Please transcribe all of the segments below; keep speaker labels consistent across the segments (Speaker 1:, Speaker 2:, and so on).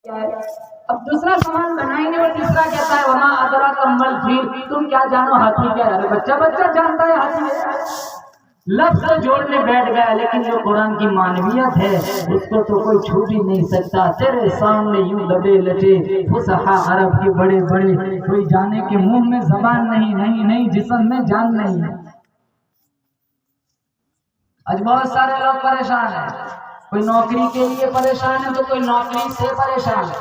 Speaker 1: अब दूसरा सामान बनाएंगे और तीसरा कहता है वहां अदरा कम्बल फिर तुम क्या जानो हाथी क्या है। बच्चा बच्चा जानता है हाथी लफ्ज तो जोड़ने बैठ गया, लेकिन जो कुरान की मानवियत है उसको तो कोई छू भी नहीं सकता। तेरे सामने यूं दबे लटे फुसहा अरब के बड़े बड़े, कोई जाने के मुंह में जबान नहीं, नहीं नहीं जिस्म में जान नहीं है। आज बहुत सारे लोग परेशान हैं, कोई नौकरी के लिए परेशान है तो कोई नौकरी से परेशान है,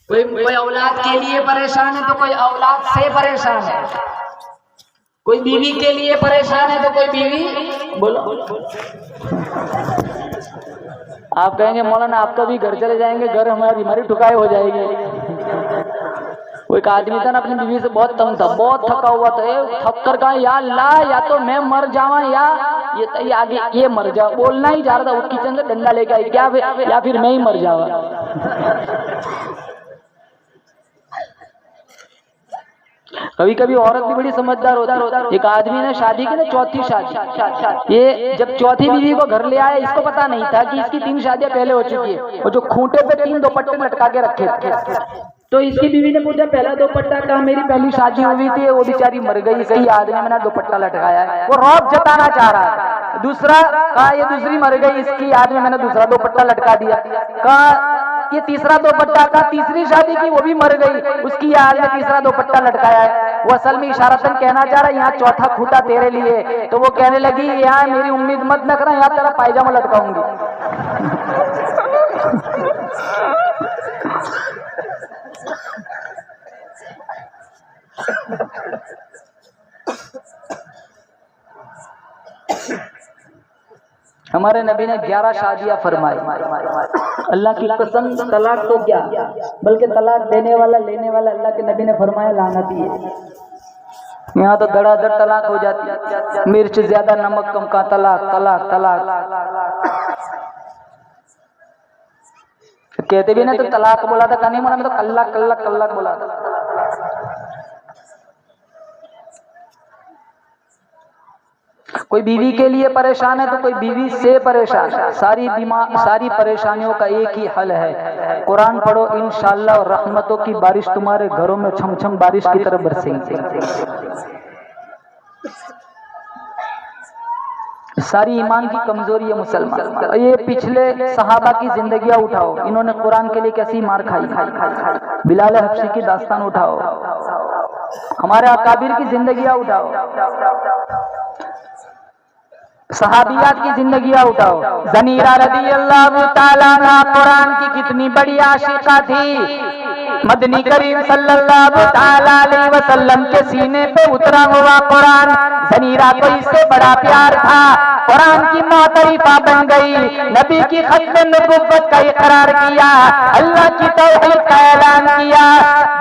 Speaker 1: कोई औलाद के लिए परेशान है तो कोई औलाद से परेशान है, कोई बीवी के लिए परेशान है तो कोई बीवी। बोलो
Speaker 2: आप कहेंगे मौलाना आपका भी घर चले जाएंगे, घर हमारी ठुकाई हो जाएगी। वो एक आदमी था ना, अपनी बीवी से बहुत तंग था, बहुत थका हुआ था, थक कर कहा या अल्लाह या तो मैं मर जावा या ये आगे ये मर जा। बोलना ही जा रहा था, वो किचन से डंडा लेके आई क्या या फिर मैं ही मर जावा। कभी कभी औरत भी बड़ी समझदार होती है। एक आदमी ने शादी की ना, चौथी शादी, ये जब चौथी बीवी को घर ले आया, इसको पता नहीं था कि इसकी 3 शादियां पहले हो चुकी है। और जो खूंटे पे 3 दुपट्टे लटका के रखे थे, तो इसकी बीवी ने पूछा पहला दुपट्टा कहा, मेरी पहली शादी हुई थी वो बेचारी मर गई, सही आदमी मैंने दुपट्टा लटकाया है, वो रौब जताना चाह रहा है। दूसरा कहा ये दूसरी मर गई, इसकी याद में मैंने दूसरा दुपट्टा लटका दिया। कहा ये तीसरा दुपट्टा का, तीसरी शादी की वो भी मर गई, उसकी याद में तीसरा दुपट्टा लटकाया है। वो असल में इशारतन कहना चाह रहा है यहाँ चौथा खूंटा तेरे लिए। तो वो कहने लगी यहाँ मेरी उम्मीद मत न करना, यहाँ तेरा पायजामा लटकाऊंगी। हमारे नबी ने 11 शादियां फरमाई। अल्लाह की कसम, तलाक तो क्या बल्कि तलाक देने वाला लेने वाला अल्लाह के नबी ने फरमाया लानती है। यहाँ तो धड़ाधड़ तलाक हो जाती है, मिर्च ज्यादा नमक कम का तलाक तलाक तलाक। कहते भी ना तो तलाक बोला था, नहीं बोला मैं तो कल्ला कल्ला कल्ला बोला था। कोई बीवी के लिए परेशान है तो कोई बीवी से परेशान है। सारी परेशानियों का एक ही हल है, कुरान पढ़ो, इंशाअल्लाह और रहमतों की बारिश तुम्हारे घरों में छमछम बारिश की तरह बरसेगी। सारी ईमान की कमजोरी है मुसलमान। ये पिछले सहाबा की जिंदगियां उठाओ, इन्होंने कुरान के लिए कैसी मार खाई। बिलाल हबशी की दास्तान उठाओ, हमारे अकाबिर की जिंदगियां उठाओ, सहाबियात की जिंदगियां उठाओ। ज़नीरा रज़ियल्लाहु ताला अन्हा कुरान की कितनी बड़ी आशिका थी। मदनी करीम सल्लल्लाहु ताला अलैहि वसल्लम के सीने पे उतरा हुआ कुरान, ज़नीरा को इससे बड़ा प्यार था। कुरान की मोहतरीफा बन गई, नबी की खत्म नबुव्वत का इकरार किया, अल्लाह की तौहीद का ऐलान किया।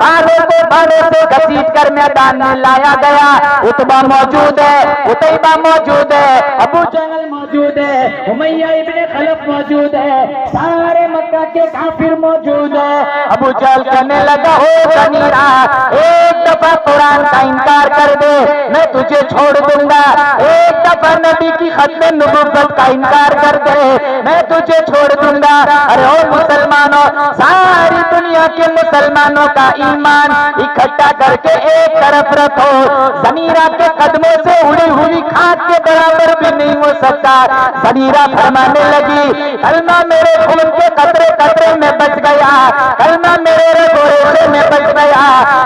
Speaker 2: बालों को बालों से घसीट कर मैदान में लाया गया। उतबा मौजूद है, उतैबा मौजूद है, अबू जहल मौजूद है, उमैया इब्ने खलफ मौजूद है, सारे मक्का के काफिर मौजूद है। अबू जहल कहने लगा हो ज़नीरा, एक दफा कुरान का इनकार कर दे मैं तुझे छोड़ दूंगा, एक दफा नबी की खत्म नबुव्वत का इनकार कर दे मैं तुझे छोड़ दूंगा। अरे ओ मुसलमानों, सारी दुनिया के मुसलमानों का ईमान इकट्ठा करके एक तरफ रखो, ज़नीरा के कदमों से उड़ी हुई खाक के बराबर भी नहीं हो सकता। ज़नीरा फरमाने लगी कलमा मेरे खून के कतरे कतरे में बच गया, कलमा मेरे रगो रेशे में बच गया,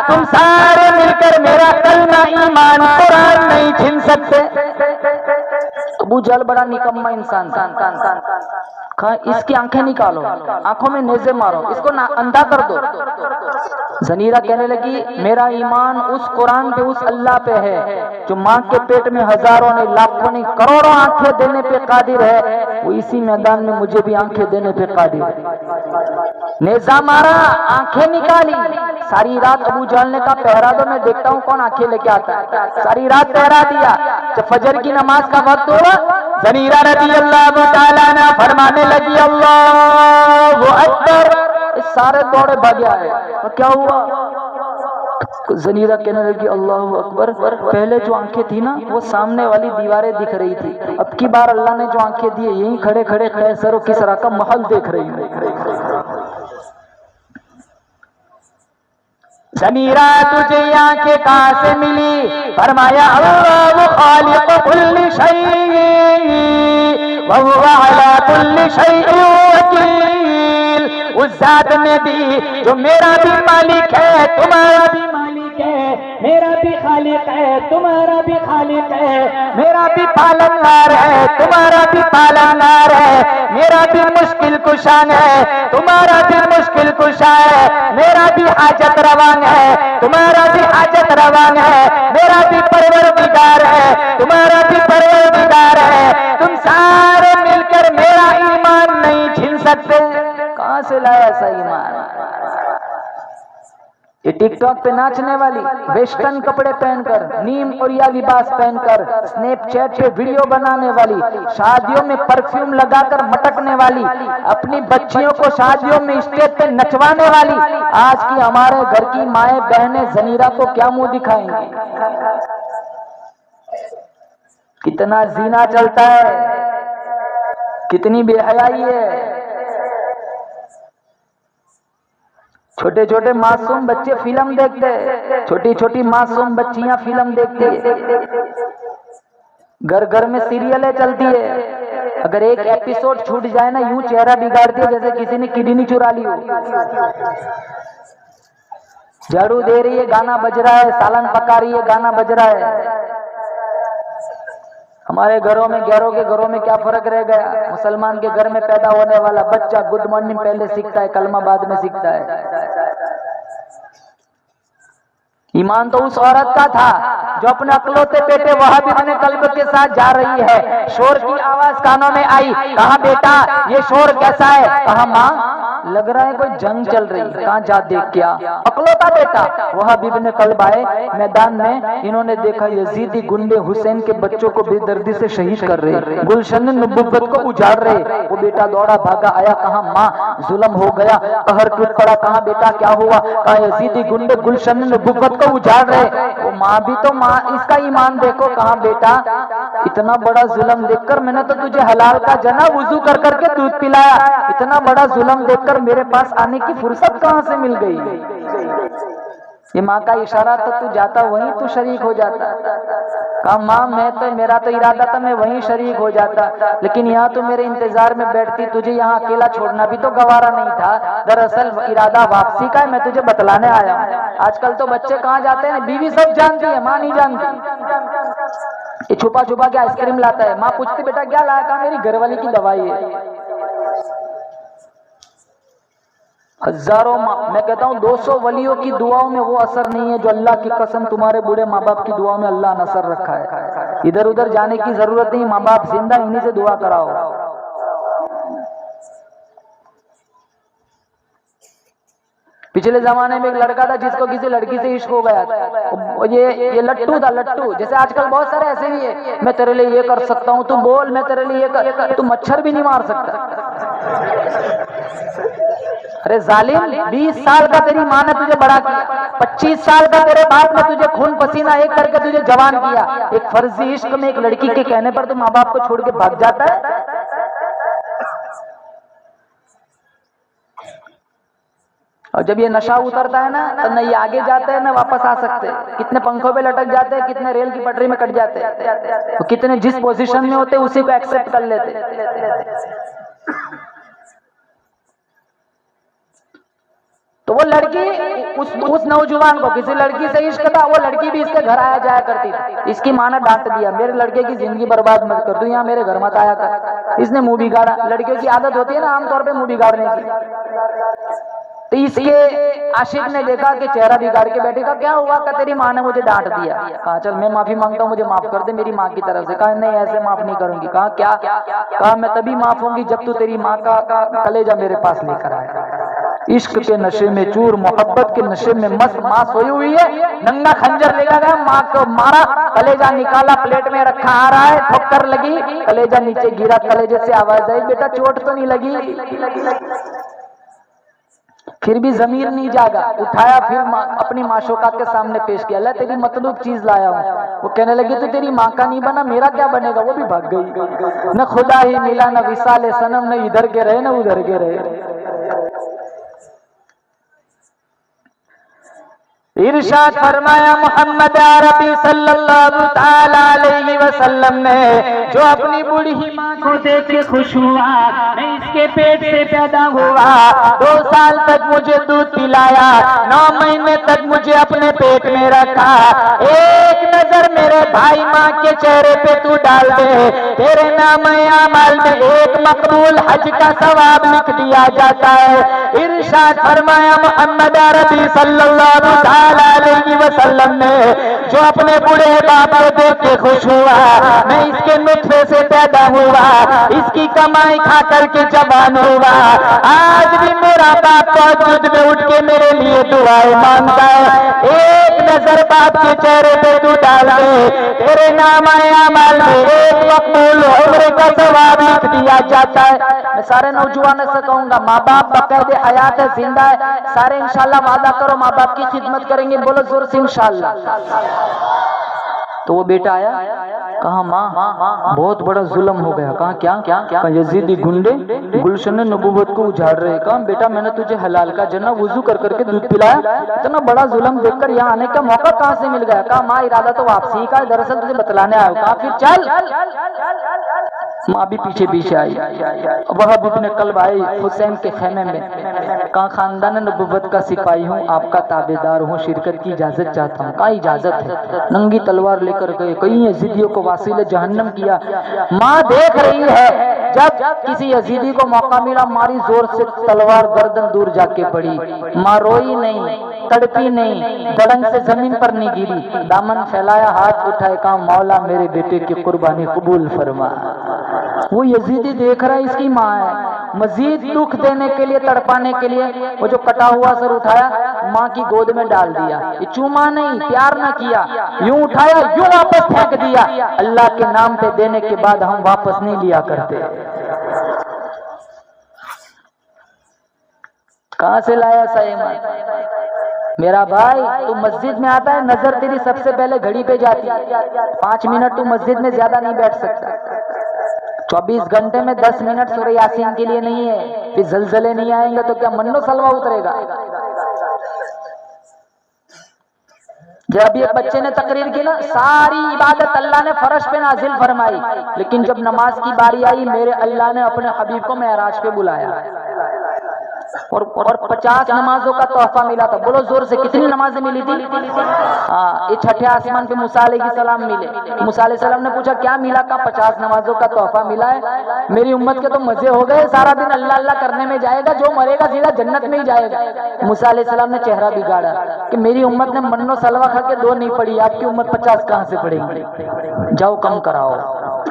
Speaker 2: तुम सारे मिलकर मेरा कलमा ईमान कुरान नहीं छीन सकते। अबू जहल बड़ा निकम्मा इंसान था, इसकी आंखें निकालो, आंखों में नेज़े मारो, इसको अंधा कर दो। ज़नीरा कहने लगी मेरा ईमान उस कुरान पे, उस अल्लाह पे है जो माँ के पेट में हजारों ने लाखों ने करोड़ों आंखें देने पे कादिर है, वो इसी मैदान में मुझे भी आंखें देने पे कादिर है। नेज़ा मारा, आंखें निकाली। सारी रात अबू जहल ने कहा पहरा दो, मैं देखता हूँ कौन आंखें लेके आता है। सारी रात पहरा दिया। जब फजर की नमाज का वक्त हुआ, ज़नीरा रज़ियल्लाहु ताला अन्हा फरमाने लगी अल्लाहु अकबर। सारे दौड़े भागे आए, तो क्या हुआ? जनीरा कहने लगी अल्लाह अकबर, पहले जो आंखें थी ना वो सामने वाली दीवारें दिख रही थी, अब की बार अल्लाह ने जो आंखें दी यहीं खड़े खड़े कैसर और किसरा का महल देख रही हूँ। जनीरा तुझे आंखें कहां से मिली? फरमाया अल्लाह खालिक कुल्ली शै व हुवा अला कुल्ली शैइन वकील। उस जात ने भी जो मेरा भी मालिक है, तुम्हारा भी मालिक है, मेरा भी खालिक है, तुम्हारा भी खालिक है, मेरा भी पालनहार है, तुम्हारा भी पालनहार है, मेरा भी मुश्किल कुशान है, तुम्हारा भी मुश्किल कुशा है, मेरा भी हाजत रवान है, तुम्हारा भी हाजत रवान है, मेरा भी परवरदिगार है, तुम्हारा भी परवरदिगार है। तुम सारे मिलकर मेरा ईमान नहीं छीन सकते। कहां से लाया ऐसा ईमान? ये टिकटॉक पे नाचने वाली, वेस्टर्न कपड़े पहनकर, नीम और या लिबास पहनकर, स्नैपचैट पे वीडियो बनाने वाली, शादियों में परफ्यूम लगाकर मटकने वाली, अपनी बच्चियों को शादियों में स्टेज पे नचवाने वाली, आज की हमारे घर की माएं बहनें जनीरा को क्या मुंह दिखाएंगी? कितना जीना चलता है, कितनी बेहयाई है। छोटे छोटे मासूम बच्चे फिल्म देखते हैं, छोटी छोटी मासूम बच्चियां फिल्म देखती है, घर घर में सीरियलें चलती है। अगर एक एपिसोड छूट जाए ना यूं चेहरा बिगाड़ती है जैसे किसी ने किडनी चुरा ली हो। झाड़ू दे रही है गाना बज रहा है, सालन पका रही है गाना बज रहा है। हमारे घरों में, गैरों के घरों में क्या फर्क रह गया? मुसलमान के घर में पैदा होने वाला बच्चा गुड मॉर्निंग पहले सीखता है, कलमा बाद में सीखता है। ईमान तो उस औरत का था जो अपने अकलौते बेटे वहाबी अपने कल्ब के साथ जा रही है। शोर की आवाज कानों में आई, कहा बेटा ये शोर कैसा है? कहा माँ लग रहा है कोई जंग चल रही है। कहां जा देख क्या? अकलौता बेटा वहाबी अपने कल्ब आए मैदान में, इन्होंने देखा यजीदी गुंडे हुसैन के बच्चों को बेदर्दी से शहीद कर रहे, गुलशन नबुव्वत को उजाड़ रहे। वो बेटा दौड़ा भागा आया, कहा माँ जुल्म हो गया, कहर टूट पड़ा। कहा बेटा क्या हुआ? कहा यजीदी गुंडे गुलशन नबुव्वत को उजाड़ रहे। वो माँ भी तो माँ, इसका ईमान देखो। कहा बेटा इतना बड़ा जुल्म देखकर मैंने तो तुझे हलाल का जना वुजू कर करके दूध पिलाया, इतना बड़ा जुल्म देखकर मेरे पास आने की फुर्सत कहां से मिल गई? ये माँ का इशारा तो तू जाता वहीं तू शरीक हो जाता। कहा माँ मेरा तो इरादा था मैं वहीं शरीक हो जाता, लेकिन यहाँ तो मेरे इंतजार में बैठती, तुझे यहाँ अकेला छोड़ना भी तो गवारा नहीं था। दरअसल इरादा वापसी का है, मैं तुझे बतलाने आया हूँ। आजकल तो बच्चे कहाँ जाते हैं, बीवी सब जानती है, माँ नहीं जानती। ये छुपा छुपा के आइसक्रीम लाता है, माँ पूछती बेटा क्या लाया? कहा मेरी घरवाली की दवाई है। हजारों मैं कहता हूँ 200 वलियों की दुआओं में वो असर नहीं है जो अल्लाह की कसम तुम्हारे बूढ़े माँ बाप की दुआओं में अल्लाह ने असर रखा है। इधर उधर जाने की जरूरत नहीं, माँ बाप जिंदा, इन्हीं से दुआ कराओ। पिछले जमाने में एक लड़का था जिसको किसी लड़की से इश्क हो गया था। ये लट्टू था, लट्टू। जैसे आजकल बहुत सारे ऐसे भी है, मैं तेरे लिए ये कर सकता हूँ, तू बोल, मैं तेरे लिए ये कर, तू मच्छर भी नहीं मार सकता। अरे जालिम, 20 साल का तेरी माँ ने तुझे बड़ा किया, 25 साल का तेरे बाप ने तुझे खून पसीना एक करके तुझे जवान किया। एक फर्जी इश्क में एक लड़की के कहने पर तू माँ बाप को छोड़ के भाग जाता है। और जब ये नशा उतरता है ना तो न ये आगे जाते हैं न वापस आ सकते। कितने पंखों पे लटक जाते हैं, कितने रेल की पटरी में कट जाते हैं, तो कितने जिस पोजीशन में होते उसी को एक्सेप्ट कर लेते। तो वो लड़की उस नौजवान को, किसी लड़की से इश्क था, वो लड़की भी इसके घर आया जाया करती थी। इसकी माँ ने डांट दिया, मेरे लड़के की जिंदगी बर्बाद मत कर, तू यहाँ मेरे घर मत आया कर। इसने मुंह बिगाड़ा। लड़कियों की आदत होती है ना आमतौर पे मुंह बिगाड़ने की। तो इसके आशिक ने देखा कि चेहरा बिगाड़ के बैठे। का क्या हुआ? का तेरी माँ ने मुझे डांट दिया। कहा चल मैं माफी मांगता हूँ, मुझे माफ कर दे मेरी माँ की तरफ से। कहा नहीं ऐसे माफ नहीं करूंगी। कहा क्या? कहा मैं तभी माफ होंगी जब तू तेरी माँ का कलेजा मेरे पास लेकर आएगा। इश्क के नशे में चूर, मोहब्बत के नशे में मस्त माँ सोई हुई है, नंगा खंजर लेकर गया, माँ को मारा, कलेजा निकाला, प्लेट में रखा आ रहा है, ठोकर लगी, कलेजा नीचे गिरा, कलेजे से आवाज आई बेटा चोट तो नहीं लगी? फिर भी जमीर नहीं जागा, उठाया, फिर अपनी माशूका के सामने पेश किया, ले तेरी मतलूब चीज लाया हूँ। वो कहने लगी तो तेरी माँ का नहीं बना, मेरा क्या बनेगा? वो भी भाग गई। न खुदा ही मिला, न विसाले सनम, न इधर के रहे न उधर के रहे। इरशाद फरमाया मोहम्मद अरबी सल्लल्लाहु ताला अलैहि वसल्लम ने, जो अपनी बूढ़ी माँ को देख के खुश हुआ, मैं इसके पेट से पैदा हुआ, 2 साल तक मुझे दूध पिलाया, 9 महीने तक मुझे अपने पेट में रखा, एक नजर मेरे भाई माँ के चेहरे पे तू डाल दे, तेरे नाम अमाल में एक मकबूल हज का सवाब लिख दिया जाता है। इरशाद फरमाया मोहम्मद अरबी सल्लल्लाहु अलैहि वसल्लम ने, जो अपने बूढ़े बाप को देख के खुश हुआ, मैं इसके नुत्फे से पैदा हुआ, इसकी कमाई खा करके जवान हुआ, आज भी मेरा बाप तहज्जुद में उठ के मेरे लिए दुआएं मांगता है, एक नजर बाप के चेहरे पे तू डाल दे, तेरे नाम अमाल में एक मकबूल उम्र का सवाब लिख दिया जाता है। मैं सारे नौजवानों से कहूंगा, माँ बाप बकायदे हयात है, जिंदा है, सारे इंशाल्लाह वादा करो माँ बाप की खिदमत करेंगे, बोलो जोर से इंशाल्लाह। तो वो बेटा आया, कहा माँ बहुत बड़ा जुल्म हो गया। कहा क्या? कहा यजीदी गुंडे गुलशन नबूवत को उजाड़ रहे। कहा बेटा मैंने तुझे हलाल का जना वुजू कर करके दूध पिलाया, इतना बड़ा जुल्म देखकर यहाँ आने का मौका कहाँ से मिल गया? कहा माँ इरादा तो वापसी का, दरअसल तुझे बतलाने आया। कहा फिर चल। माँ भी पीछे पीछे आई। वह इब्ने कल्ब आई हुसैन के खेमे में। कहा खानदान नबूवत का सिपाही हूँ, आपका ताबेदार हूँ, शिरकत की इजाजत चाहता हूँ। कहा इजाजत है। नंगी तलवार लेकर गए, कई यजीदियों को वासिले जहन्नम किया। माँ देख रही है, जब किसी यजीदी को मौका मिला मारी जोर से तलवार, गर्दन दूर जाके पड़ी। माँ रोई नहीं, तड़पी नहीं, दड़ंग से जमीन पर नहीं गिरी, दामन फैलाया, हाथ उठाए, कहा मौला मेरे बेटे की कुर्बानी कबूल फरमा। वो यजीदी देख रहा है इसकी माँ है, मजीद दुख देने के लिए, तड़पाने के लिए वो जो कटा हुआ सर उठाया, माँ की गोद में डाल दिया। ये चूमा नहीं, प्यार न किया, यूं उठाया, यूं वापस फेंक दिया। अल्लाह के नाम पे देने के बाद हम वापस नहीं लिया करते। कहां से लाया साईमान? मेरा भाई तू मस्जिद में आता है, नजर तेरी सबसे पहले घड़ी पे जाती है। 5 मिनट तू मस्जिद में ज्यादा नहीं बैठ सकता। 24 घंटे में 10 मिनट सूरह यासीन के लिए नहीं है। फिर जलजले नहीं आएंगे तो क्या मन्नो सलवा उतरेगा? जब एक बच्चे ने तकरीर की ना, सारी इबादत अल्लाह ने फर्श पे नाजिल फरमाई, लेकिन जब नमाज की बारी आई, मेरे अल्लाह ने अपने हबीब को मेराज पे बुलाया और 50 नमाजों का तोहफा मिला था। बोलो जोर से, कितनी नमाजें मिली थी? हाँ, ये छठे आसमान पे मूसा अलैहिस्सलाम मिले। मूसा अलैहिस्सलाम ने पूछा क्या मिला? का 50 नमाजों का तोहफा मिला है। मेरी उम्मत के तो मजे हो गए, सारा दिन अल्लाह अल्लाह करने में जाएगा, जो मरेगा सीधा जन्नत में ही जाएगा। मूसा अलैहिस्सलाम ने चेहरा बिगाड़ा कि मेरी उम्मत ने मन्नो सलवा खा के 2 नहीं पड़ी, आपकी उम्मत 50 कहां से पड़ेंगी? जाओ कम कराओ,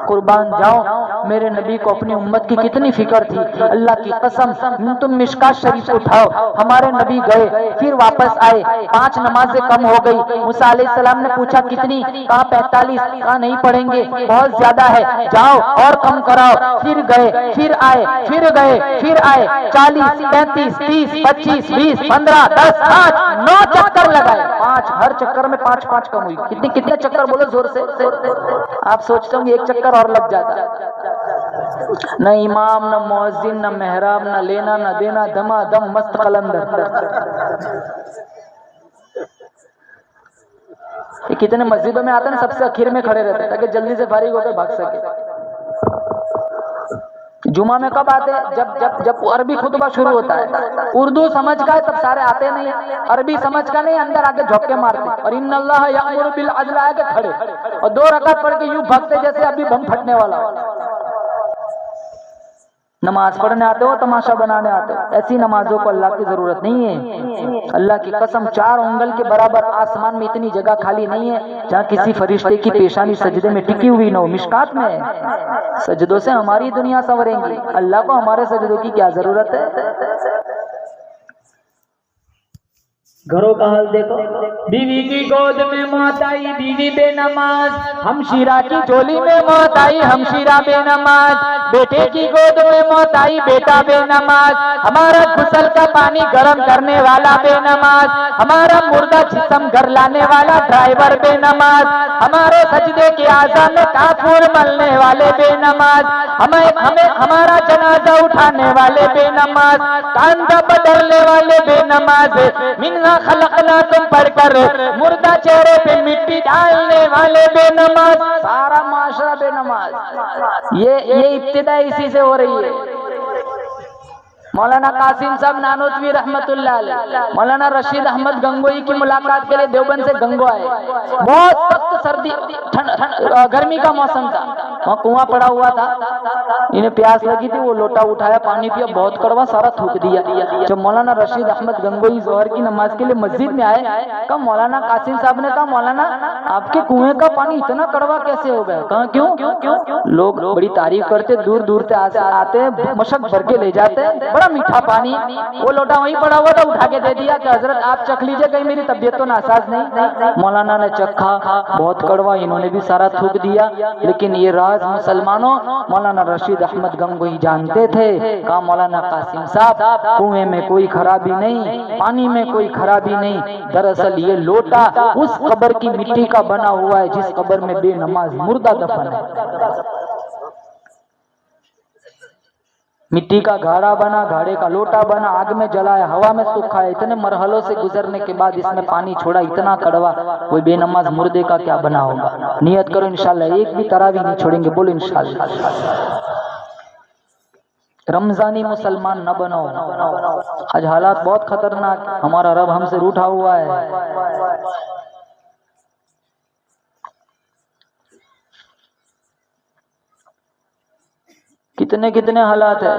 Speaker 2: कुर्बान जाओ। मेरे नबी को अपनी उम्मत की कितनी फिक्र थी। अल्लाह की कसम, तुम मिशकात शरीफ उठाओ, हमारे नबी गए, फिर वापस आए, 5 नमाजें कम हो गई। मूसा अलैहिस्सलाम ने पूछा कितनी? कहा 45। कहा नहीं पढ़ेंगे, बहुत ज्यादा है, जाओ और कम कराओ। फिर गए, फिर आए, फिर गए, फिर आए, 40, 35, 30, 25, 20, 15, 10, 5, 9 चक्कर लगाए। 5, हर चक्कर में 5 कम हुई। कितने चक्कर बोलो जोर से? आप सोचते होंगे एक चक्कर और लग जाता। न इमाम, न मुअज्जिन, न मेहराब, न लेना न देना, दमादम मस्त कलंदर। ये कितने मस्जिदों में आते हैं, सबसे आखिर में खड़े रहते हैं ताकि जल्दी से फारिग होकर भाग सके। जुमा में कब आते हैं? जब अरबी खुतबा शुरू होता है। उर्दू समझ का है तब सारे आते नहीं, अरबी समझ का नहीं, अंदर आके झोंके मारते और इन्नल्लाह यअमुरु बिल अदल आके खड़े और 2 रकात पढ़ के यूं भागते जैसे अभी बम फटने वाला हो। नमाज पढ़ने आते हो, तमाशा बनाने आते हो। ऐसी नमाजों को अल्लाह की जरूरत नहीं है। अल्लाह की कसम, 4 उंगल के बराबर आसमान में इतनी जगह खाली नहीं है जहाँ किसी फरिश्ते की पेशानी सजदे में टिकी हुई न हो। मिशकात में है। सजदों से हमारी दुनिया संवरेंगी, अल्लाह को हमारे सजदों की क्या जरूरत है?
Speaker 1: घरों का हाल देखो, बीवी की गोद में मौत आई बीवी बेनमाज,
Speaker 2: हमशीरा की झोली में मौत आई हमशीरा बेनमाज, बेटे की गोद में मौत आई बेटा बेनमाज, हमारा गुसल का पानी गर्म करने वाला बेनमाज, हमारा मुर्दा जिस्म घर लाने वाला ड्राइवर बेनमाज, हमारे सजदे के आज़ान में काफूर मलने वाले बेनमाज, हमें हमारा जनाजा उठाने वाले बेनमाज, कांधा बदलने वाले बेनमाज, मिन्ना खलकना तुम पढ़कर मुर्दा चेहरे पे मिट्टी डालने वाले बेनमाज, सारा माशरा बेनमाज। ये इब्तिदा इसी से हो रही है। मौलाना कासिम साहब नानोतवी रहमतुल्लाह अलैह, मौलाना रशीद अहमद गंगोई की मुलाकात के लिए देवबंद से गंगो आए। बहुत सख्त सर्दी गर्मी का मौसम था, वहाँ कुआं पड़ा हुआ था, इन्हें प्यास लगी थी, वो लोटा उठाया पानी पिया, बहुत कड़वा, सारा थूक दिया। जब मौलाना रशीद अहमद गंगोई जोहर की नमाज के लिए मस्जिद में आए, कहा मौलाना कासिम साहब ने कहा मौलाना आपके कुएं का पानी इतना कड़वा कैसे हो गया? कहा क्यों? लोग बड़ी तारीफ करते, दूर दूर से आते मशक भर के ले जाते, बड़ा मीठा पानी, वो लोटा वहीं पड़ा हुआ था, उठा के दे दिया कि हजरत आप चख लीजिए, कहीं मेरी तबीयत तो नासाज नहीं। मौलाना ने चखा, बहुत कड़वा, इन्होंने भी सारा थूक दिया। लेकिन ये राज मुसलमानों मौलाना रशीद अहमद गंगोई जानते थे। कहा मौलाना कासिम साहब कुएं में कोई खराबी नहीं, पानी में कोई खराबी नहीं, दरअसल ये लोटा उस कब्र की मिट्टी का बना हुआ है जिस कब्र में बेनमाज मुर्दा दफन है। मिट्टी का घड़ा बना, घड़े का लोटा बना, आग में जलाया, हवा में सुखाया, इतने मरहलों से गुजरने के बाद इसमें पानी छोड़ा, इतना कड़वा, कोई बेनमाज मुर्दे का क्या बना होगा? नियत करो इंशाल्लाह एक भी तरावी नहीं छोड़ेंगे, बोलो इंशाल्लाह। रमजानी मुसलमान न बनो। आज हालात बहुत खतरनाक, हमारा रब हमसे रूठा हुआ है। कितने हालात है।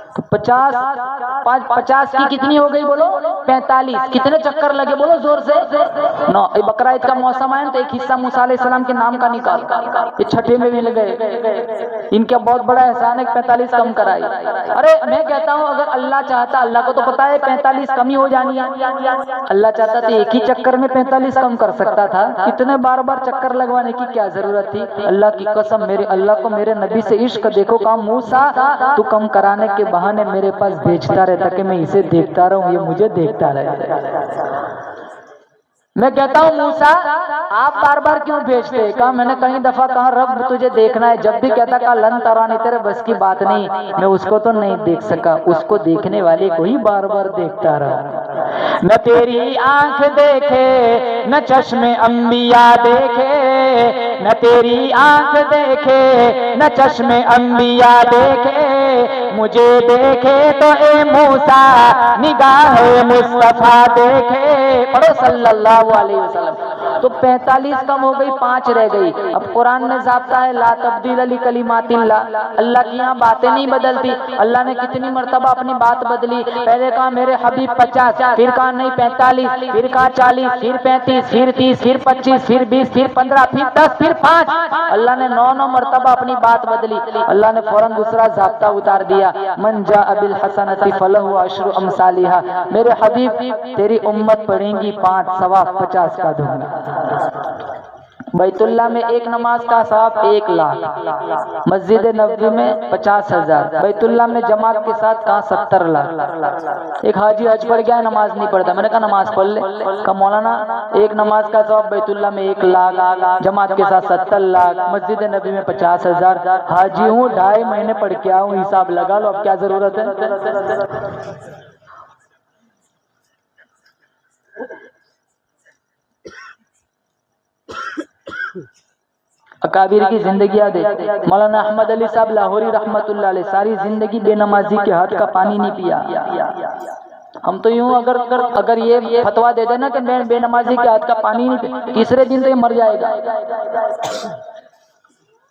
Speaker 2: तो 50 की कितनी हो गई बोलो? 45। कितने चक्कर लगे बोलो जोर से? 9। बकरा ईद का मौसम आया तो एक हिस्सा मूसा अलैहिस्सलाम के नाम का निकाल, ये छठे में मिल गए। इनका बहुत बड़ा एहसान है 45 कम कराई। अरे मैं कहता हूँ अगर अल्लाह चाहता, अल्लाह को तो पता है 45 कमी हो जानी है, अल्लाह चाहता तो एक ही चक्कर में 45 कम कर सकता था। इतने बार बार चक्कर लगवाने की क्या जरूरत थी? अल्लाह की कसम, मेरे अल्लाह को मेरे नबी से इश्क देखो, कहा मूसा तू कम कराने के बहाने मेरे पास भेजता रहता कि मैं इसे देखता रहूं, ये मुझे देखता रहे। मैं कहता हूँ मूसा आप बार बार क्यों भेजते? कहा मैंने कई दफा कहा रब तुझे देखना है, जब भी कहता कहा लन तरानी, तेरे बस की बात नहीं, मैं उसको तो नहीं देख सका, उसको देखने वाले को ही बार बार देखता रहा। न तेरी आंख देखे न चश्मे अंबिया देखे, न तेरी आंख देखे न चश्मे अंबिया देखे, मुझे देखे तो ए मूसा निगाह मुस्तफा देखे। पढ़ो सल्लल्लाहु अलैहि वसल्लम। तो 45 कम हो गई, 5 रह गई। अब कुरान में ज़ाब्ता है ला तब्दील ली कलिमातिल्लाह, अल्लाह की यहाँ बातें नहीं बदलती। अल्लाह ने कितनी मर्तबा अपनी बात बदली, पहले कहा मेरे हबीब 50, फिर कहा नहीं 45, फिर कहा 40, फिर 35, फिर 30, फिर 25, फिर 20, फिर 15, फिर 10, फिर 5। अल्लाह ने 9 मर्तबा अपनी बात बदली। अल्लाह ने फौरन दूसरा ज़ाब्ता उतार दिया, मन जा बिल हसनति फलहु अशरु अमसालिहा। मेरे हबीब तेरी उम्मत पढ़ेंगी 5 सवाब 50 का दूंगा। बैतुल्ला में एक नमाज का सवाब 1 लाख, मस्जिद नबवी में 50,000, बैतुल्ला में जमात के साथ कहा 70 लाख। एक हाजी हज पढ़ गया, नमाज नहीं पढ़ता, मैंने कहा नमाज पढ़ ले। कहा मौलाना एक नमाज का सवाब बैतुल्ला में 1 लाख, जमात के साथ 70 लाख, मस्जिद नबी में 50,000। हाजी हूँ 2.5 महीने पढ़ के आऊँ, हिसाब लगा लो, अब क्या जरूरत है। अकाबिर की जिंदगी देख, मौलाना अहमद अली साहब लाहौरी रहमतुल्लाह अलैह सारी जिंदगी बेनमाजी के हाथ का पानी नहीं पिया। हम तो यूं अगर ये फतवा दे देना कि मैं बेनमाजी के हाथ का पानी नहीं पिया, तीसरे दिन तो ये मर जाएगा।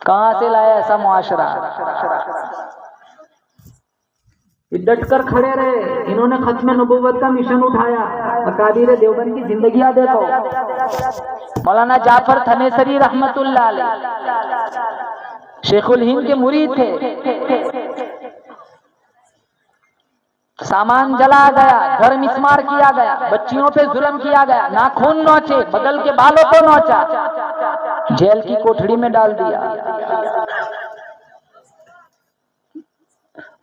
Speaker 2: कहां से लाया ऐसा मुआशरा? डट कर खड़े रहे, इन्होंने खत्म नबुव्वत का मिशन उठाया। अकाबिर देवबंद की जिंदगियां देखो। मौलाना जाफर थनेसरी रहमतुल्लाह अलैह शेखुल हिंद के मुरीद थे। सामान जला गया, घर मिसमार किया गया, बच्चियों पे जुल्म किया गया, नाखून नोचे, बगल के बालों को नोचा, जेल की कोठड़ी में डाल दिया।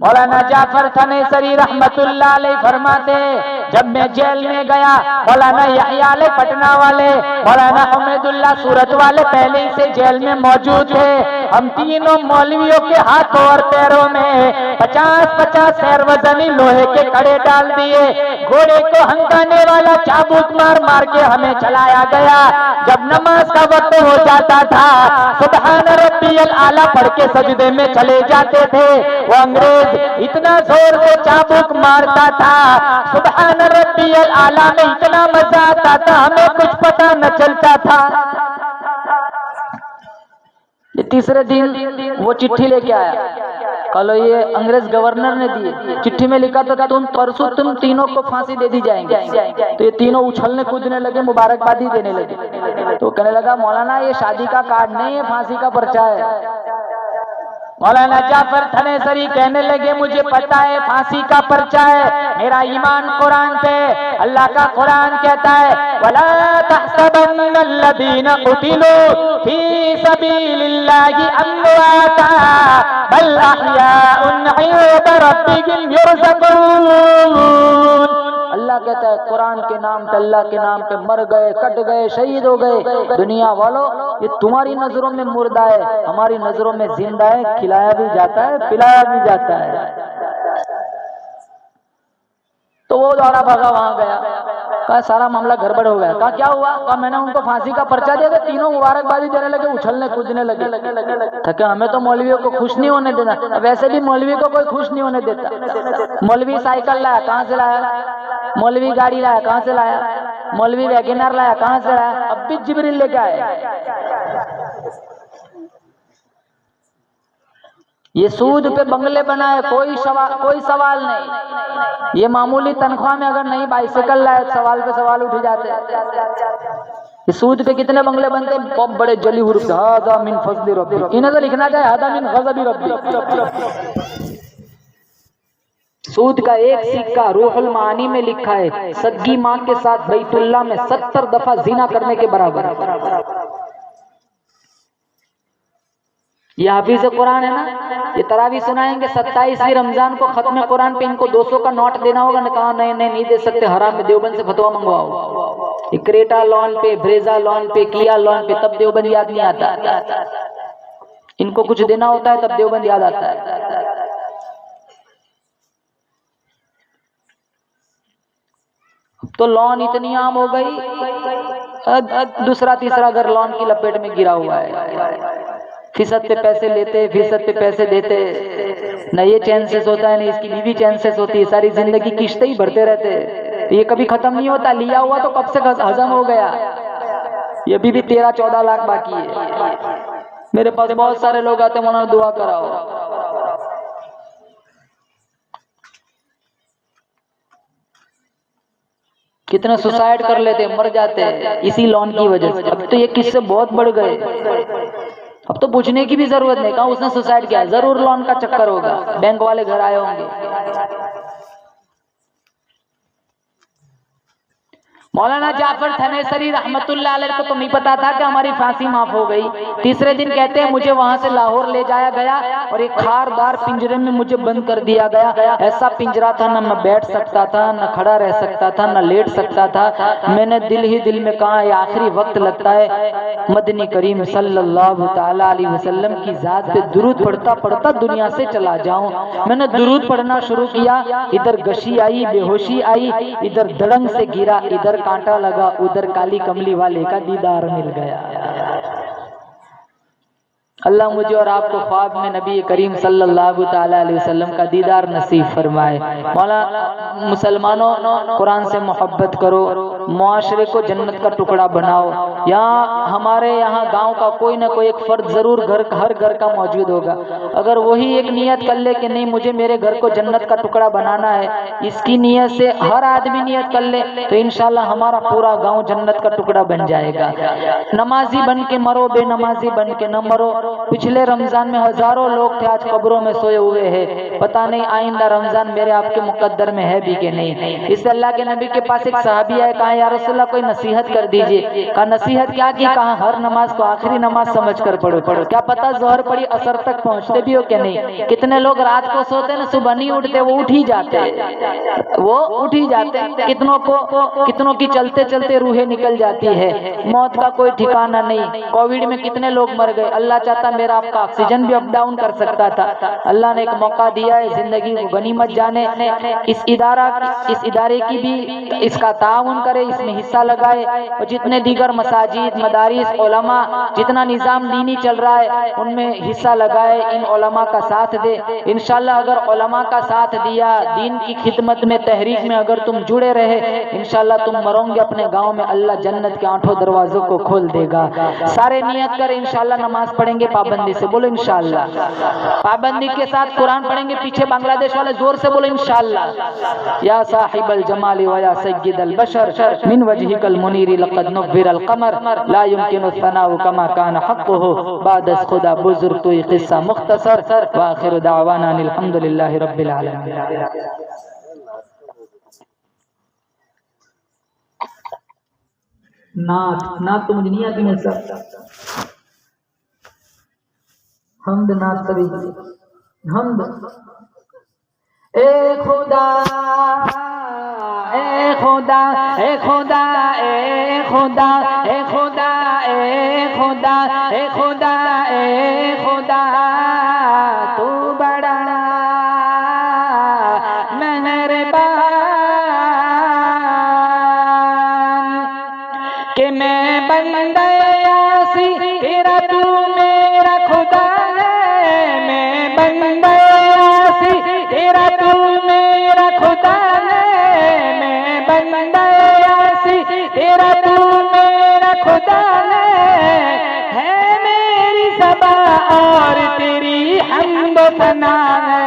Speaker 2: मौलाना जाफर थनेसरी रहमतुल्लाह अलैह फरमाते, जब मैं जेल में गया, मौलाना यहया पटना वाले, मौलाना हमीदुल्लाह सूरत वाले पहले ही से जेल में मौजूद थे। हम तीनों मौलवियों के हाथों और पैरों में 50-50 सैर वजनी लोहे के कड़े डाल दिए। घोड़े को हंकाने वाला चाबुक मार मार के हमें चलाया गया। जब नमाज का वक्त हो जाता था, सुबहान रब्बियल आला पढ़ के सजदे में चले जाते थे। वो अंग्रेज इतना जोर से चाबुक मारता था, सुबहान रब्बियल आला में इतना मजा आता था, हमें कुछ पता न चलता था। ये तीसरे दिन वो चिट्ठी लेके आया, कल ये अंग्रेज गवर्नर ने दी। चिट्ठी में लिखा था तुम परसों तुम तीनों को फांसी दे दी जाएंगे। तो ये तीनों उछलने कूदने लगे, मुबारकबादी देने लगे। तो कहने लगा मौलाना ये शादी का कार्ड नहीं है, फांसी का पर्चा है। मौलाना जाफर थनेसरी कहने लगे मुझे पता है फांसी का पर्चा है, मेरा ईमान कुरान पे। अल्लाह का कुरान कहता है वला तहसबन्नल्लज़ीना क़ुतिलू फी सबीलिल्लाहि अम्वाता बल अहयाउन इंदा रब्बिहिम युरज़क़ून। अल्लाह कहता है कुरान के नाम पे, अल्लाह के नाम पे मर गए, कट गए, शहीद हो गए। दुनिया वालों ये तुम्हारी नजरों में मुर्दा है, हमारी नजरों में जिंदा है, खिलाया भी जाता है, पिलाया भी जाता है। तो वो दौड़ा भागा वहां गया, कहा सारा मामला गड़बड़ हो गया। कहा क्या हुआ? कहा मैंने उनको फांसी का पर्चा दिया था, तीनों मुबारकबादी देने लगे, उछलने कूदने लगे। क्या हमें तो मौलवियों को खुश नहीं होने देना, वैसे भी मौलवी को कोई खुश नहीं होने देता। मौलवी साइकिल लाया, कहाँ से लाया? मौलवी गाड़ी लाया, कहाँ से लाया? मौलवी वैगनर लाया, कहाँ से लाया? अब भी जिब्रील लेके आए। ये सूद पे बंगले बनाए, कोई सवाल नहीं। ये मामूली तनख्वाह में अगर नहीं बाइसिकल लाए, सवाल पे सवाल उठ जाते। ये सूद पे कितने बंगले बनते, बहुत बड़े जली हुरूफ, हादा मिन फज़्लि रब्बी। इन्हें तो लिखना चाहिए हादा मिन ग़ज़बि रब्बी। सूद का एक सिक्का रूहुल मानी में लिखा है सग्गी माँ के साथ बैतुल्लाह में 70 दफा जिना करने के बराबर। ये हाफिज़ कुरान है ना, ये तरावी सुनाएंगे 27वीं रमजान को खत्म कुरान पे इनको 200 का नोट देना होगा ना। कहा नहीं दे सकते, हराम में, देवबंद से फतवा मंगवाओ। ये क्रेटा लोन पे, ब्रेजा लोन पे, किया लोन पे, तब देवबंद याद नहीं आता। इनको कुछ देना होता है तब देवबंद याद आता है। तो लोन इतनी आम हो गई, दूसरा तीसरा घर लोन की लपेट में गिरा हुआ है। फीसद पे पैसे लेते, फीसद पे पैसे देते, न ये चांसेस होता है, न इसकी बीवी चांसेस होती है। सारी जिंदगी किश्तें ही भरते रहते, ये कभी खत्म नहीं होता। लिया हुआ तो कब से हजम हो गया, ये अभी भी 13-14 लाख बाकी है। मेरे पास बहुत सारे लोग आते हैं, उन्होंने दुआ कराओ। कितने सुसाइड कर लेते, मर जाते हैं इसी लोन की वजह से। अब तो ये किस्से बहुत बढ़ गए, अब तो पूछने की भी जरूरत नहीं, कहा उसने सुसाइड किया, जरूर लोन का चक्कर होगा, बैंक वाले घर आए होंगे। मौलाना जाफर थनेसरी रहमतुल्लाह अलैह को तो नहीं पता था कि हमारी फांसी माफ हो गई। तीसरे दिन कहते हैं मुझे वहां से लाहौर ले जाया गया और एक खारदार पिंजरे में मुझे बंद कर दिया गया। ऐसा पिंजरा था, न मैं बैठ सकता था, न खड़ा रह सकता था, न लेट सकता था। मैंने दिल ही दिल में कहा ये आखिरी वक्त लगता है मदनी करीम सल्लल्लाहु ताला अलैहि वसल्लम की जात पे दुरूद पढ़ता पढ़ता दुनिया से चला जाऊं। मैंने दुरूद पढ़ना शुरू किया, इधर गशी आई, बेहोशी आई, इधर धड़ंग से गिरा, इधर कांटा लगा, उधर काली कमली वाले का दीदार मिल गया। अल्लाह मुझे और आपको ख्वाब में नबी करीम सल्लल्लाहु ताला अलैहि वसल्लम का दीदार नसीब फरमाए। मौला मुसलमानों कुरान से मोहब्बत करो, मुआशरे को जन्नत का टुकड़ा बनाओ। यहाँ हमारे यहाँ गांव का कोई ना कोई एक फर्द जरूर हर घर का मौजूद होगा। अगर वही एक नियत कर ले कि नहीं मुझे मेरे घर को जन्नत का टुकड़ा बनाना है, इसकी नियत से हर आदमी नियत कर ले तो इंशाल्लाह हमारा पूरा गांव जन्नत का टुकड़ा बन जाएगा। नमाजी बन के मरो, बेनमाजी बन के न मरो। पिछले रमजान में हजारों लोग थे, आज कब्रों में सोए हुए हैं। पता नहीं आइंदा रमजान मेरे आपके मुकद्दर में है भी कि नहीं। इस अल्लाह के नबी के पास एक सहाबी आए, कहा या रसूलल्लाह कोई नसीहत कर दीजिए। कहा नसीहत क्या की? कहा हर नमाज को आखिरी नमाज समझ कर पढ़ो। क्या पता जोहर पड़ी असर तक पहुंचते भी हो क्या नहीं। कितने लोग रात को सोते ना, सुबह नहीं उठते, वो उठ ही जाते, वो उठ ही जाते। कितनों की चलते चलते रूहें निकल जाती है। मौत का कोई ठिकाना नहीं। कोविड में कितने लोग मर गए। अल्लाह चाहता मेरा आपका ऑक्सीजन भी अप डाउन कर सकता था। अल्लाह ने एक मौका दिया है, जिंदगी को गनीमत जाने। इस इदारे की भी इसका ताउन करे, इसमें हिस्सा लगाए। और जितने दीगर मसाजिद, मदारिस, उलमा, जितना निज़ाम दीनी चल रहा है उनमें हिस्सा लगाए, इन उलमा का साथ दे। इंशाल्लाह अगर उलमा का साथ दिया, दीन की खिदमत में, तहरीक में अगर तुम जुड़े रहे, इंशाल्लाह तुम मरोगे अपने गांव में, अल्लाह जन्नत के 8 दरवाजों को खोल देगा। सारे नियत कर इंशाल्लाह नमाज पढ़ेंगे पाबंदी से, बोलो इंशाल्लाह। पाबंदी के साथ कुरान पढ़ेंगे। पीछे बांग्लादेश वाले जोर से बोलो इंशाल्लाह। या साहिबल जमाली व या सय्यिदल बशर मिन वजहिकल मुनीरी लक़द नुव्विरल क़मर ला युमकिनु सनाउ कमा कान हक़्क़ुहु बादस खुदा बुजुर्ग तो किस्सा मुख्तसर व आखिर दावाना अल्हम्दुलिल्लाहि रब्बिल आलमीन। नात तो मुझे नहीं आती है सर। हमद नात सभी हमद। ए खुदा ए खुदा ए खुदा ए खुदा ए खुदा ए खुदा ए खुदा ए खुदा तू बड़ा मेहरबान कि मैं बंदा आसी तेरा, तू मेरा खुदा है। मैं बंदा आसी तेरा, तू मेरा खुदा है। मैं बंदा आसी तेरा, तू मेरा खुदा है मेरी ज़बा और तेरी हम्द व सना है।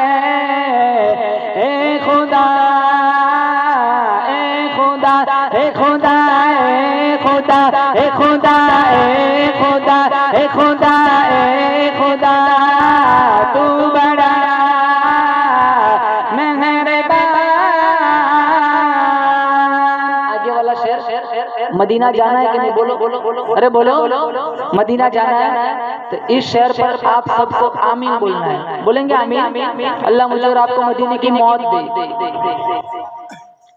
Speaker 2: ए खुदा ए खुदा ए खुदा ए खुदा ए खुदा ए खुदा ए खुदा ए खुदा तू बड़ा मेहरबान। आगे वाला शेर मदीना जाना है कि नहीं? बोलो बोलो बोलो, अरे बोलो मदीना जाना है तो इस शेर पर आप सबको आमीन बोलना है। बोलेंगे आमीन? अल्लाह मुझे और आपको मदीने की मौत दे।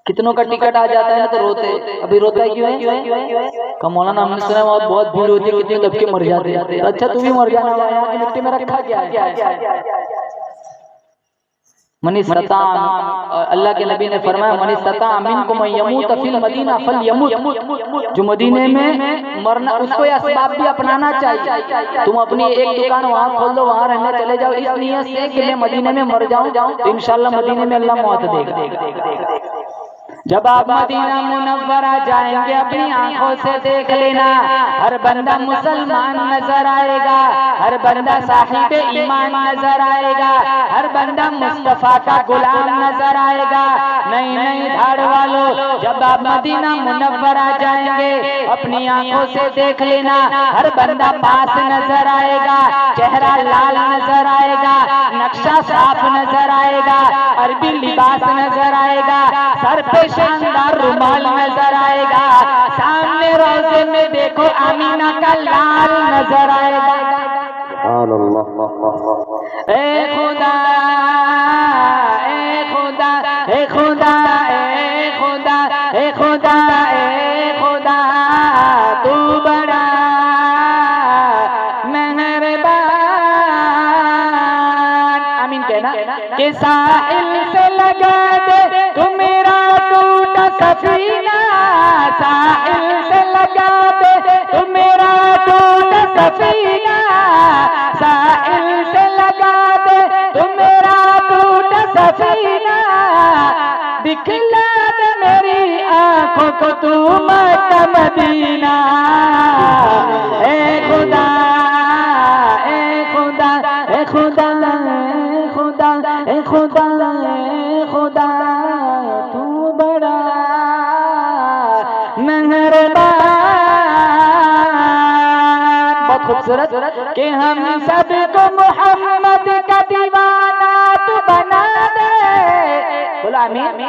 Speaker 2: कितनों का टिकट आ जाता है ना तो रोते। अभी रोता है क्यों है? का मौलाना हमने सुना बहुत भीड़ होती है, कितने दबके मर जाते हैं। अच्छा तू भी मर जाना, यहाँ की मिट्टी में रखा क्या है? मनी सता, अल्लाह के नबी ने फरमाया मनी सता मिनकुम यमूत फिल मदीना फल यमूत। जो मदीने में मरना उसको ये असबाब भी अपनाना चाहिए। तुम अपनी एक दुकान वहाँ खोल दो, वहाँ रहने चले जाओ इस नियत से कि मैं मदीने में मर जाऊँ तो इंशाल्लाह मदीने में अल्लाह मौत देगा। जब आप मदीना मुनव्वरा जाएंगे अपनी आंखों से देख लेना, हर बंदा मुसलमान नजर आएगा, हर बंदा साहिब ईमान नजर आएगा, हर बंदा मुस्तफा का गुलाम नजर आएगा। नहीं नहीं धाड़ वालों, जब आप मदीना मुनव्वरा जाएंगे अपनी आंखों से देख लेना, हर बंदा पास नजर आएगा, चेहरा लाल नजर आएगा, नक्शा साफ नजर आएगा, अरबी लिबास नजर आएगा, सर पे शानदार रुमाल नजर आएगा, सामने रोजे में देखो आमीना का लाल नजर आएगा। ए खुदा ए खुदा ए खुदा ए खुदा ए खुदा ए खुदा तू बड़ा मेहरबान। आमीन कहना कि साहिल से लगा दे तू मेरा टूटा सफीना, साहिल से लगा दे तू मेरा टूटा सफीना, साहिल से लगा दे तू मेरा टूटा सफीना, दिखला दे मेरी आँख आंखों को तू मक्का मदीना, ए खुदा ए खुदा ए खुदा ए खुदा ए खुदा ए खुदा तू बड़ा मेहरबान। बहुत खूबसूरत कि हम सबको मोहम्मद का दीवाना तू बना दे, बोला आमीन।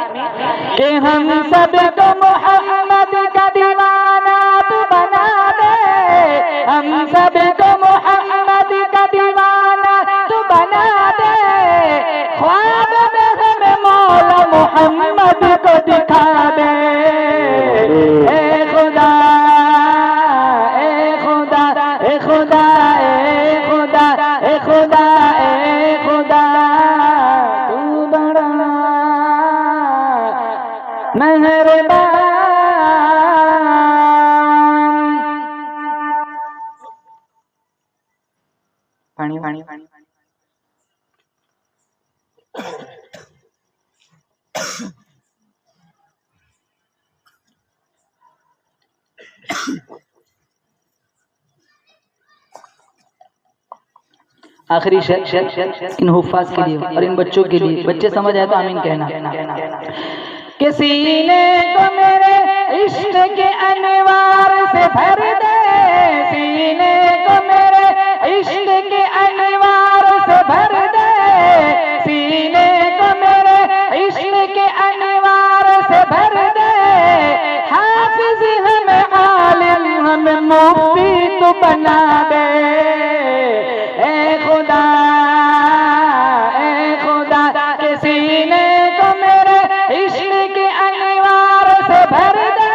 Speaker 2: कि हम सबको मोहम्मद का दीवाना तू बना दे, हम सबको मोहम्मद का दीवाना तू बना दे। ख्वाब में हमें मौला मोहम्मद को दिखा दे, ए खुदा ए खुदा ए खुदा ए खुदा ए खुदा ए खुदा तू बड़ा मेहरबान। पानी पानी पानी आखिरी शेर इन हुफ्फाज के लिए और इन बच्चों के लिए, बच्चे समझ आए तो आमीन कहना। कि सीने को मेरे इश्क के अनवार से भर दे, सीने को मेरे इश्क के अनवार से भर दे, सीने को मेरे इश्क के अनवार से भर दे। हाफिज हमें आलिम हमें मुफ्ती तू बना दे, ए खुदा ए खुदा के सीने को मेरे इश्क के अनवार से भर दे,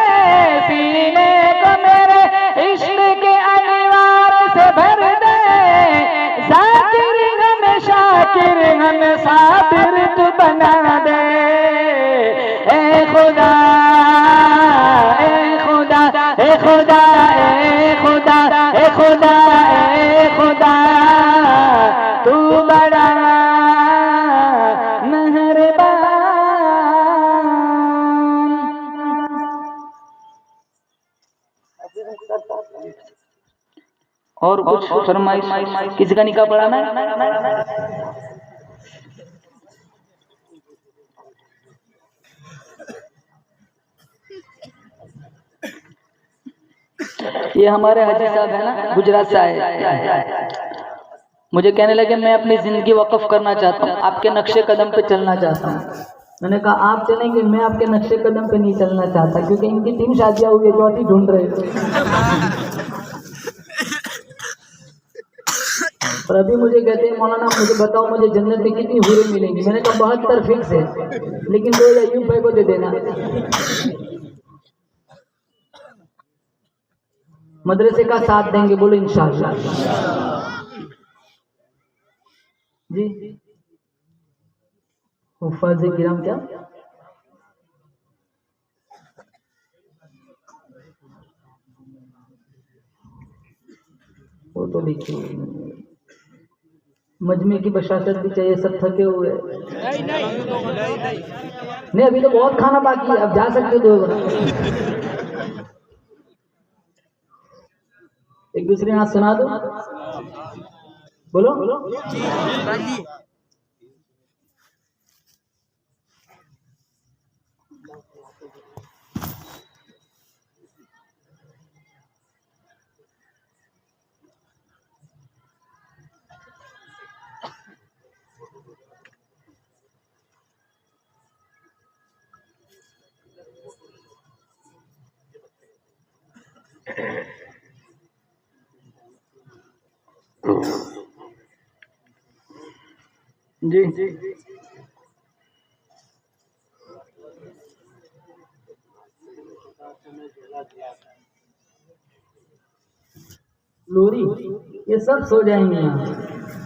Speaker 2: सीने को मेरे इश्क के अनवार से भर दे। जाकिर हमें शाकिर हमें साबिर तू बना दे, ए खुदा ए खुदा ए खुदा ए खुदा ए खुदा ए खुदा तू बड़ा मेहरबान। और कुछ फरमाइश किसी का निकाह पढ़ाना है? ये हमारे हाजी साहब है ना, गुजरात से आए, मुझे कहने लगे मैं अपनी जिंदगी वक्फ करना चाहता हूँ, आपके नक्शे कदम पे चलना चाहता हूँ। मैंने कहा आप चलेंगे, मैं आपके नक्शे कदम पे नहीं चलना चाहता, क्योंकि इनकी 3 शादियां हुई है, चौथी ढूंढ रहे थे। और अभी मुझे कहते हैं मौलाना मुझे बताओ मुझे जन्नत में कितनी हूरें मिलेंगी। मैंने कहा 72 फिक्स है, लेकिन 2 अयूब भाई को दे देना। मदरसे का साथ देंगे, बोलो इंशाअल्लाह जी। हुफ्फाज़ किराम क्या वो तो देखिए मजमे की बशाशत भी चाहिए, सब थके हुए। नहीं अभी तो बहुत खाना बाकी है, अब जा सकते हो 2 बार। एक दूसरे हाथ सुना दो, बोलो जी जी लोरी ये सब सो जाएंगे यहाँ।